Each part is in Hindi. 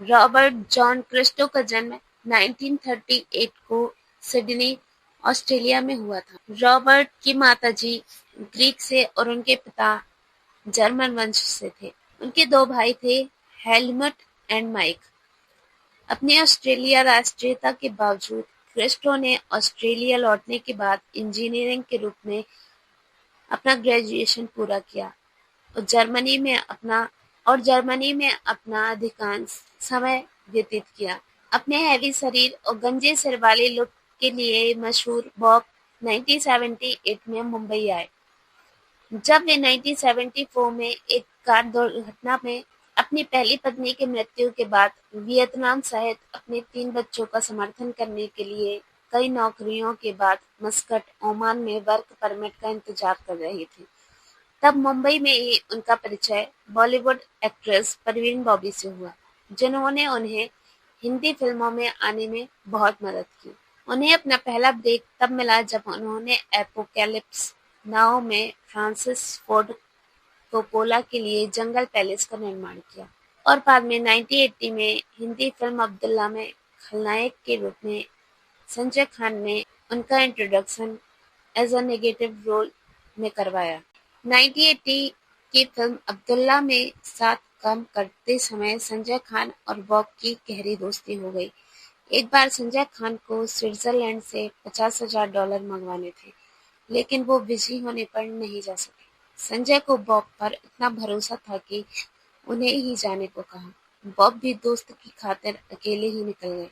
रॉबर्ट जॉन क्रिस्टो का जन्म 1938 को सिडनी, ऑस्ट्रेलिया में हुआ था। रॉबर्ट की माताजी ग्रीक से और उनके पिता जर्मन वंश से थे। उनके दो भाई थे, हेलमट एंड माइक। अपनी ऑस्ट्रेलिया राष्ट्रीयता के बावजूद क्रिस्टो ने ऑस्ट्रेलिया लौटने के बाद इंजीनियरिंग के रूप में अपना ग्रेजुएशन पूरा किया और जर्मनी में अपना अधिकांश समय व्यतीत किया। अपने हैवी शरीर और गंजे सिर वाले लुक के लिए मशहूर बॉब 1978 में मुंबई आए। जब वे 1974 में एक कार दुर्घटना में अपनी पहली पत्नी की मृत्यु के बाद वियतनाम सहित अपने 3 बच्चों का समर्थन करने के लिए कई नौकरियों के बाद मस्कट, ओमान में वर्क परमिट का इंतजार कर रहे थे, तब मुंबई में ही उनका परिचय बॉलीवुड एक्ट्रेस परवीन बॉबी से हुआ, जिन्होंने उन्हें हिंदी फिल्मों में आने में बहुत मदद की। उन्हें अपना पहला ब्रेक तब मिला जब उन्होंने एपोकैलिप्स नाउ में फ्रांसिस फोर्ड कोप्पोला के लिए जंगल पैलेस का निर्माण किया और बाद में 1980 में हिंदी फिल्म अब्दुल्ला में खलनायक के रूप में संजय खान ने उनका introduction as a negative role में करवाया। 1980 की फिल्म अब्दुल्ला में साथ काम करते समय संजय खान और बॉब की गहरी दोस्ती हो गई। एक बार संजय खान को स्विट्जरलैंड से $50,000 मंगवाने थे, लेकिन वो बिजी होने पर नहीं जा सके। संजय को बॉब पर इतना भरोसा था कि उन्हें ही जाने को कहा। बॉब भी दोस्त की खातिर अकेले ही निकल गए।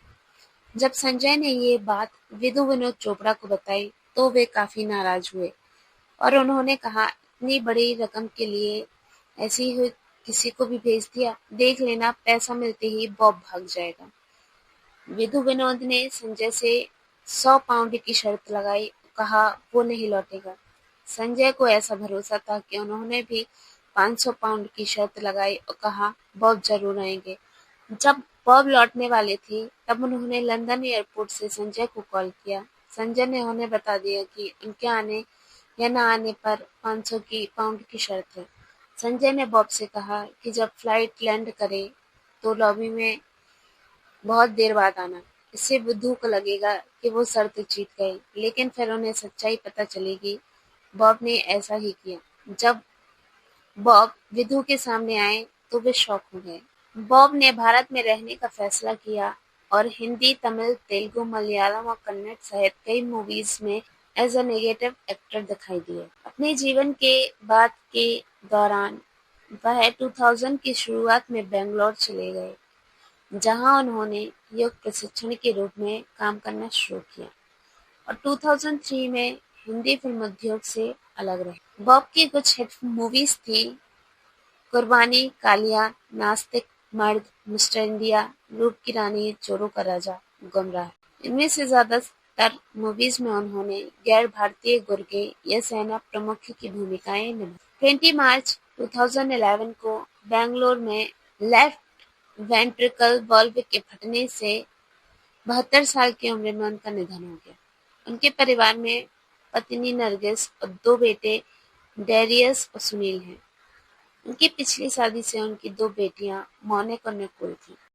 जब संजय ने ये बात विधु विनोद चोपड़ा को बताई तो वे काफी नाराज हुए और उन्होंने कहा, इतनी बड़ी रकम के लिए ऐसे ही किसी को भी भेज दिया, देख लेना पैसा मिलते ही बॉब भाग जाएगा। विधु विनोद ने संजय से 100 पाउंड की शर्त लगाई और कहा वो नहीं लौटेगा। संजय को ऐसा भरोसा था कि उन्होंने भी 500 पाउंड की शर्त लगाई और कहा बॉब जरूर आएंगे। जब बॉब लौटने वाले थे तब उन्होंने लंदन एयरपोर्ट से संजय को कॉल किया। संजय ने उन्हें बता दिया कि उनके आने या न आने पर 500 पाउंड की शर्त है। संजय ने बॉब से कहा कि जब फ्लाइट लैंड करे तो लॉबी में बहुत देर बाद आना। इससे बुद्धू को लगेगा कि वो शर्त जीत गए, लेकिन फिर उन्हें सच्चाई पता चलेगी। बॉब ने ऐसा ही किया। जब बॉब विधु के सामने आए तो वे शॉक हो गए। बॉब ने भारत में रहने का फैसला किया और हिंदी, तमिल, तेलुगु, मलयालम और कन्नड़ सहित कई मूवीज में एज अ नेगेटिव एक्टर दिखाई दिए। अपने जीवन के बाद के दौरान वह 2000 की शुरुआत में बेंगलोर चले गए, जहां उन्होंने योग प्रशिक्षण के रूप में काम करना शुरू किया और 2003 में हिंदी फिल्म उद्योग से अलग रहे। बॉब की कुछ हिट मूवीज थी कुर्बानी, कालिया, नास्तिक, मर्द, मिस्टर इंडिया, रूप की रानी, चोरों का राजा, गुमराह। इनमें से ज्यादातर मूवीज में उन्होंने गैर भारतीय गुर्गे या सेना प्रमुख की भूमिकाएं निभाई। 20 मार्च 2011 को बेंगलोर में लेफ्ट वेंट्रिकल वाल्व के फटने से 72 साल की उम्र में उनका निधन हो गया। उनके परिवार में पत्नी नरगिस और 2 बेटे डेरियस और सुनील हैं। उनकी पिछली शादी से उनकी 2 बेटियां मौनिक और निकोल थीं।